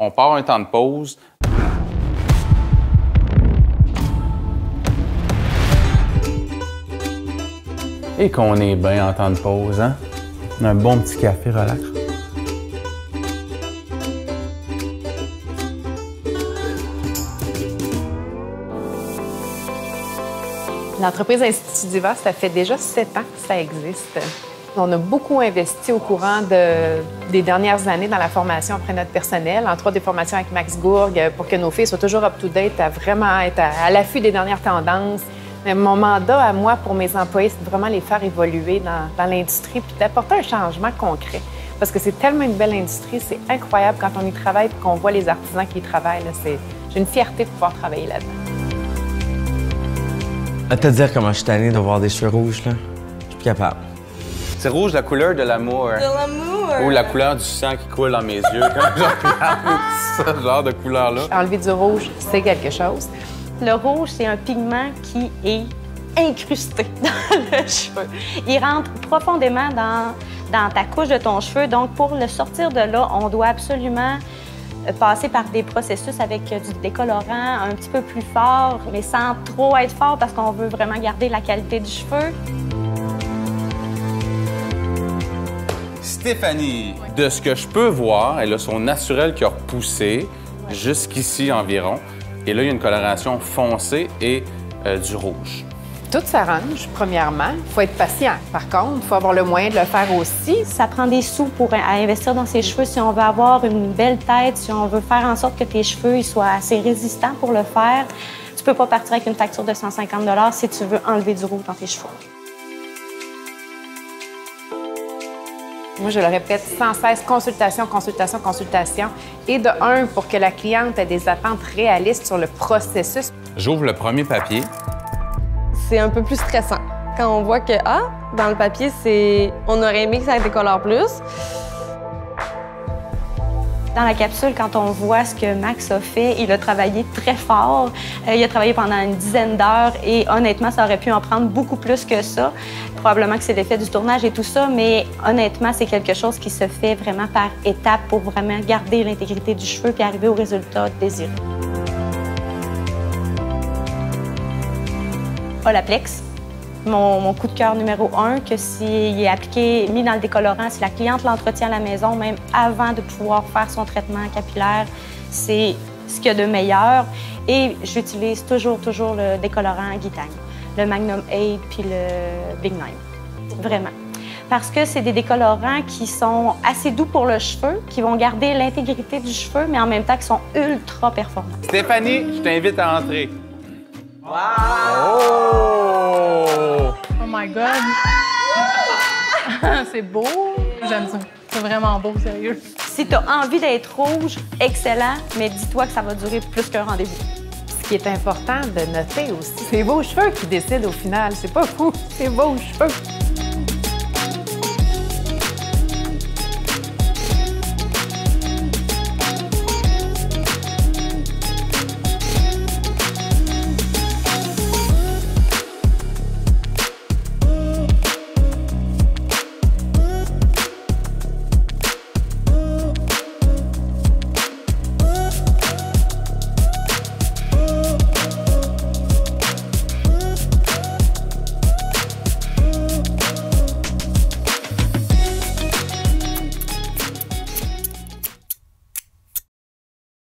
On part un temps de pause. Et qu'on est bien en temps de pause, hein? Un bon petit café relax. L'entreprise Institut Diva, ça fait déjà 7 ans que ça existe. On a beaucoup investi au courant des dernières années dans la formation auprès de notre personnel, entre autres des formations avec Max Gourg, pour que nos filles soient toujours up-to-date, à vraiment être à l'affût des dernières tendances. Mais mon mandat à moi, pour mes employés, c'est de vraiment les faire évoluer dans l'industrie puis d'apporter un changement concret. Parce que c'est tellement une belle industrie, c'est incroyable quand on y travaille et qu'on voit les artisans qui y travaillent. J'ai une fierté de pouvoir travailler là-dedans. À te dire comment je suis tanné de voir des cheveux rouges, là. Je suis plus capable. C'est rouge, la couleur de l'amour. De l'amour! Ou la couleur du sang qui coule dans mes yeux quand je regarde ce genre de couleur-là. Enlever du rouge, c'est quelque chose. Le rouge, c'est un pigment qui est incrusté dans le cheveu. Il rentre profondément dans ta couche de ton cheveu. Donc, pour le sortir de là, on doit absolument passer par des processus avec du décolorant un petit peu plus fort, mais sans trop être fort parce qu'on veut vraiment garder la qualité du cheveu. Stéphanie, de ce que je peux voir, elle a son naturel qui a repoussé jusqu'ici environ. Et là, il y a une coloration foncée et du rouge. Tout s'arrange, premièrement. Il faut être patient. Par contre, il faut avoir le moyen de le faire aussi. Ça prend des sous pour investir dans ses cheveux si on veut avoir une belle tête, si on veut faire en sorte que tes cheveux ils soient assez résistants pour le faire. Tu peux pas partir avec une facture de 150 $ si tu veux enlever du rouge dans tes cheveux. Moi, je le répète sans cesse, consultation, consultation, consultation. Et de un, pour que la cliente ait des attentes réalistes sur le processus. J'ouvre le premier papier. C'est un peu plus stressant. Quand on voit que, dans le papier, on aurait aimé que ça décolore plus. Dans la capsule, quand on voit ce que Max a fait, il a travaillé très fort. Il a travaillé pendant une dizaine d'heures et honnêtement, ça aurait pu en prendre beaucoup plus que ça. Probablement que c'est l'effet du tournage et tout ça, mais honnêtement, c'est quelque chose qui se fait vraiment par étapes pour vraiment garder l'intégrité du cheveu puis arriver au résultat désiré. Olaplex, mon coup de cœur numéro 1, que s'il est appliqué, mis dans le décolorant, si la cliente l'entretient à la maison, même avant de pouvoir faire son traitement capillaire, c'est ce qu'il y a de meilleur. Et j'utilise toujours le décolorant Guitagne, le Magnum 8 puis le Big 9. Vraiment. Parce que c'est des décolorants qui sont assez doux pour le cheveu, qui vont garder l'intégrité du cheveu, mais en même temps qui sont ultra performants. Stéphanie, je t'invite à entrer. Wow! Oh my God! C'est beau! J'aime ça. C'est vraiment beau, sérieux. Si tu as envie d'être rouge, excellent, mais dis-toi que ça va durer plus qu'un rendez-vous. Ce qui est important de noter aussi, c'est vos cheveux qui décident au final. C'est pas fou, c'est vos cheveux.